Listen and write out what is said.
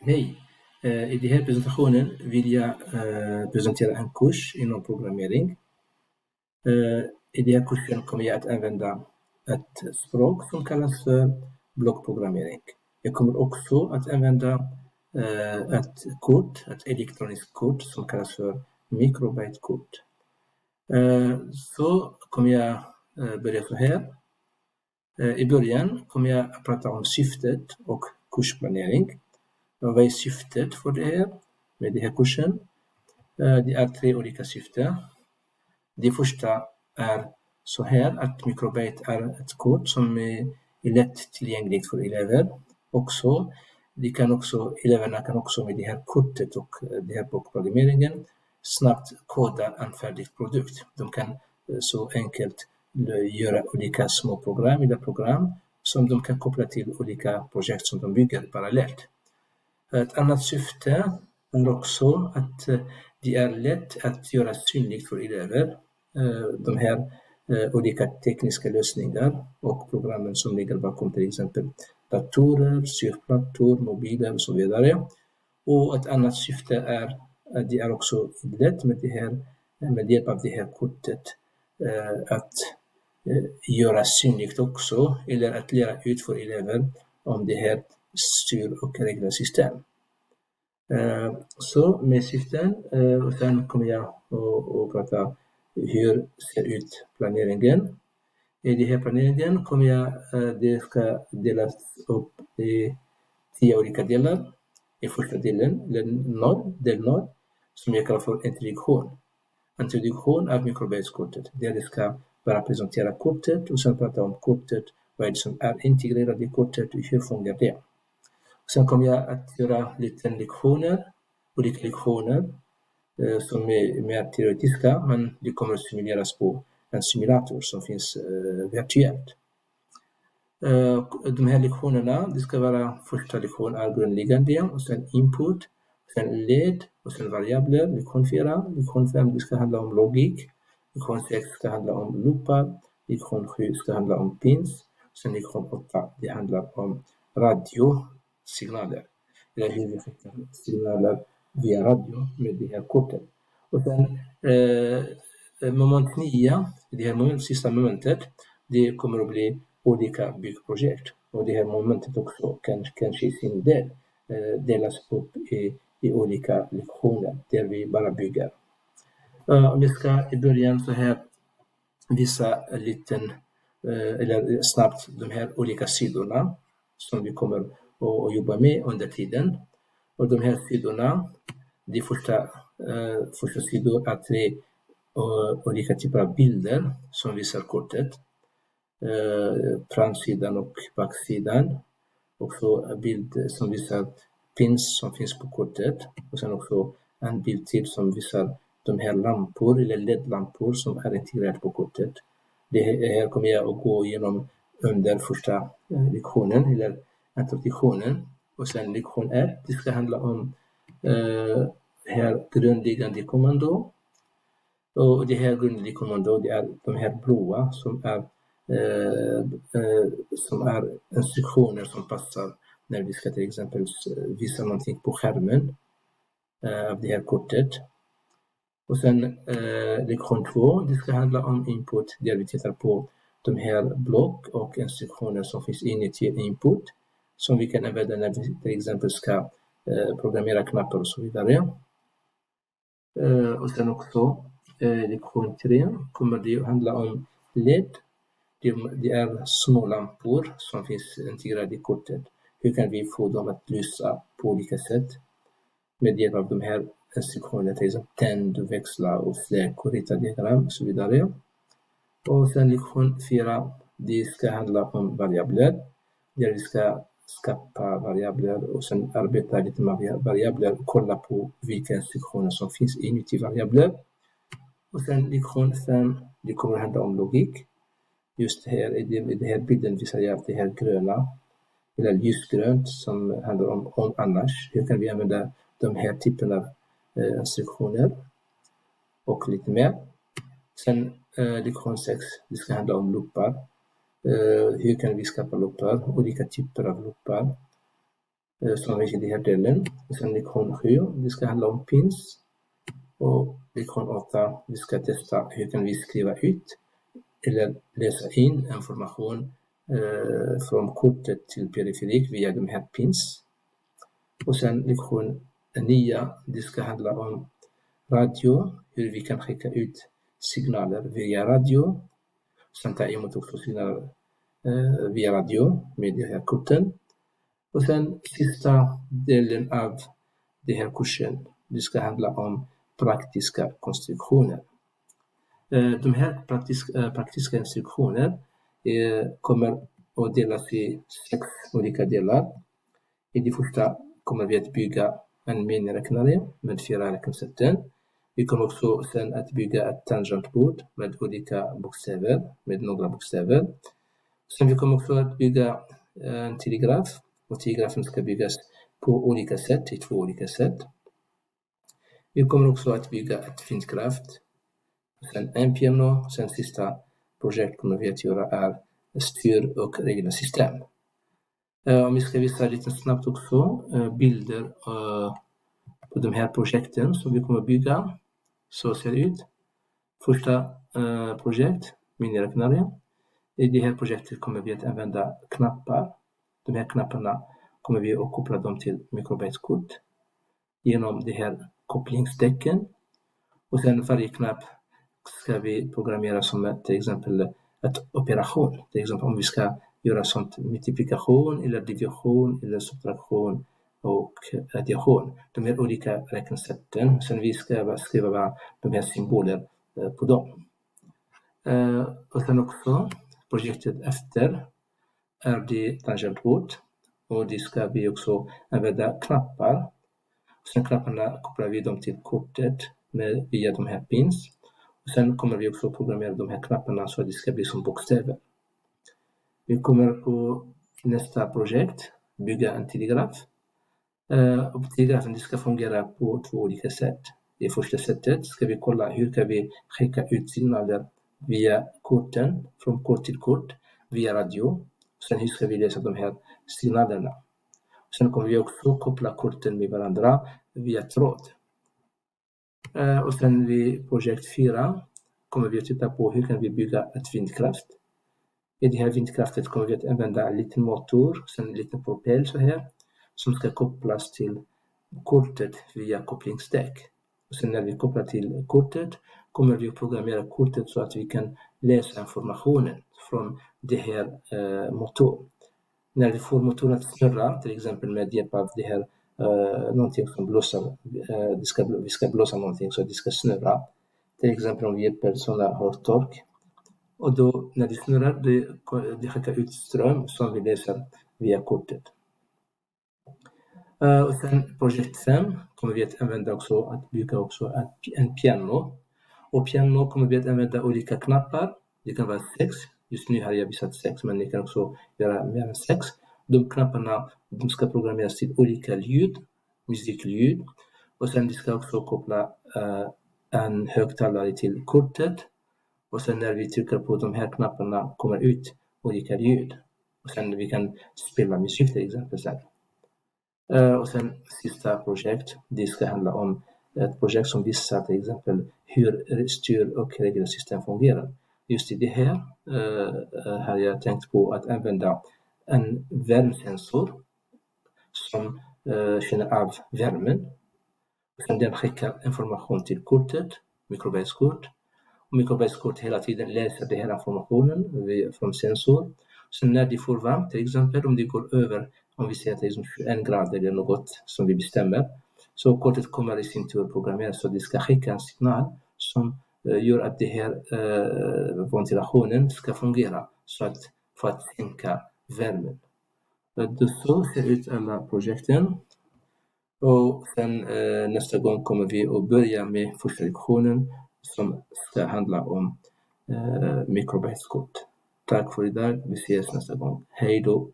Hej! I den här presentationen vill jag presentera en kurs inom programmering. I den här kursen kommer jag att använda ett språk som kallas för blockprogrammering. Jag kommer också att använda ett elektroniskt kort som kallas för mikrobytekort. Så kommer jag börja så här. I början kommer jag att prata om syftet och kursplanering. Vad är syftet för det här med den här kursen? Det är 3 olika syften. Det första är så här att mikrobyte är ett kort som är lätt tillgängligt för elever. Eleverna kan också med det här kortet och det här blockprogrammeringen snabbt koda en färdig produkt. De kan så enkelt göra olika små program som de kan koppla till olika projekt som de bygger parallellt. Ett annat syfte är också att det är lätt att göra synligt för elever de här olika tekniska lösningar och programmen som ligger bakom till exempel datorer, surfplattor, mobiler och så vidare. Och ett annat syfte är att det är också lätt med hjälp av det här kortet att göra synligt också eller att lära ut för elever om det här styr- och regelsystem. Så med syften och sen kommer jag att prata hur ser ut planeringen. I den här planeringen det ska delas upp i 10 olika delar. I första delen, del 0, som jag kallar för introduktion av mikrobytekortet. Där det ska bara presentera kortet och sen prata om kortet, vad är det som är integrerat i kortet och hur fungerar det. Sen kommer jag att göra olika lektioner som är mer teoretiska, men det kommer att simuleras på en simulator som finns virtuellt. De här lektionerna, det ska vara första lektion är grundläggande och sen input, sen led och sen variabler. Lektion 4, lektion 5 det ska handla om logik, lektion 6 ska handla om loopar, lektion 7 ska handla om pins, sen lektion 8 det handlar om radiosignaler, eller hur vi skickar signaler via radio med det här kortet. Och sen moment 9, det här sista momentet, det kommer att bli olika byggprojekt. Och det här momentet också kanske i sin del delas upp i olika lektioner där vi bara bygger. Om jag ska i början så här visa eller snabbt de här olika sidorna som vi kommer att jobba med under tiden. Och de här sidorna, de första sidor är 3 olika typer av bilder som visar kortet. Framsidan och baksidan. Också en bild som visar pins som finns på kortet. Och sen också en bild till som visar de här lampor eller LED-lampor som är integrerade på kortet. Det här kommer jag att gå igenom under första lektionen eller introduktionen. Och sen lektion 1, det ska handla om här grundläggande kommando. Och det här grundläggande kommando, det är de här blåa som är instruktioner som passar när vi ska till exempel visa någonting på skärmen av det här kortet. Och sen lektion 2, det ska handla om input där vi tittar på de här block och instruktioner som finns inne till input som vi kan använda när vi till exempel ska programmera knappar och så vidare. Och sen också lektion 3 kommer det att handla om LED. Det är små lampor som finns integrerade i kortet. Hur kan vi få dem att lysa på olika sätt med hjälp av de här instruktionerna, till exempel tänd, växla och släck och rita diagram och så vidare. Och sen lektion 4, det ska handla om variabler. Där vi ska skapa variabler och sen arbeta lite med variabler och kolla på vilka instruktioner som finns inuti variabler. Och sen lektion 5, det kommer att handla om logik. Just här i den här bilden visar jag det här gröna eller ljusgrönt som handlar om annars. Hur kan vi använda de här typerna av instruktioner och lite mer. Sen lektion 6, det ska handla om loopar. Hur kan vi skapa loopar? Olika typer av loopar. som är i den här delen. Och sen lektion 7, det ska handla om pins. Och lektion 8, vi ska testa hur kan vi skriva ut eller läsa in information från kortet till periferik via de här pins. Och sen lektion 9, det ska handla om radio, hur vi kan skicka ut signaler via radio. Sen ta emot också signaler via radio med de här korten. Och sen sista delen av den här kursen, det ska handla om praktiska konstruktioner. De här praktiska instruktioner kommer att delas i 6 olika delar. I det första kommer vi att bygga en miniräknare med 4 räknesätten. Vi kommer också sen att bygga ett tangentbord med olika bokstäver, med några bokstäver. Sen vi kommer också att bygga en telegraf, och telegrafen ska byggas på olika sätt, i 2 olika sätt. Vi kommer också att bygga ett vindkraft, sen en piano, sen sista projekt kommer vi att göra är styr- och regelsystem. Om vi ska visa lite snabbt också bilder på de här projekten som vi kommer att bygga. Så ser det ut. Första projekt, miniräknare. I det här projektet kommer vi att använda knappar. De här knapparna kommer vi att koppla dem till mikrobytekort genom det här kopplingstecken. Och sen varje knapp ska vi programmera som till exempel ett operation. Till exempel om vi ska göra sånt multiplikation eller division eller subtraktion och addition. De här olika räknesätten. Sen vi ska skriva de här symboler på dem. Och sen också projektet efter är det tangentbord. Och det ska vi också använda knappar. Sen knapparna kopplar vi dem till kortet via de här pins. Och sen kommer vi också programmera de här knapparna så att det ska bli som bokstäver. Vi kommer på nästa projekt bygga en telegraf. Och telegrafen ska fungera på 2 olika sätt. I första sättet ska vi kolla hur kan vi skicka ut signaler via korten, från kort till kort, via radio. Sen hur ska vi läsa de här signalerna. Sen kommer vi också koppla korten med varandra via tråd. Och sen vid projekt 4 kommer vi att titta på hur kan vi bygga ett vindkraft. I det här vindkraftet kommer vi att använda en liten motor, sen en liten propell så här, som ska kopplas till kortet via kopplingstek. Och sen när vi kopplar till kortet kommer vi att programmera kortet så att vi kan läsa informationen från det här motorn. När vi får motorn att snurra, till exempel med hjälp av det här någonting som blåser, vi ska blåsa någonting så att det ska snurra. Till exempel om vi hjälper sådana hårtork. Och då när det snurrar, det skickar ut ström som vi läser via kortet. Och sen projekt 5 kommer vi att använda också att bygga också en piano. Och piano kommer vi att använda olika knappar. Det kan vara 6. Just nu har jag visat 6, men ni kan också göra mer än 6. De knapparna de ska programmeras till olika ljud, musikljud. Och sen vi ska också koppla en högtalare till kortet. Och sen när vi trycker på de här knapparna kommer ut olika ljud. Och sen vi kan spela musik till exempel. Och sen sista projekt, det ska handla om ett projekt som visar till exempel hur styr- och regelsystem fungerar. Just i det här har jag tänkt på att använda en värmesensor som känner av värmen. Sen den skickar information till kortet, mikrobytekort. Och mikrobytekort hela tiden läser den här informationen från sensor. Sen när det får varmt, till exempel om det går över, om vi säger till 21 grader eller något som vi bestämmer, så kortet kommer i sin tur programmeras så det ska skicka en signal som gör att det här ventilationen ska fungera så att för att sänka värmen. Så ser ut alla projekten. Och sen nästa gång kommer vi att börja med första lektionen som ska handla om mikrobytekort. Tack för idag. Vi ses nästa gång. Hej då.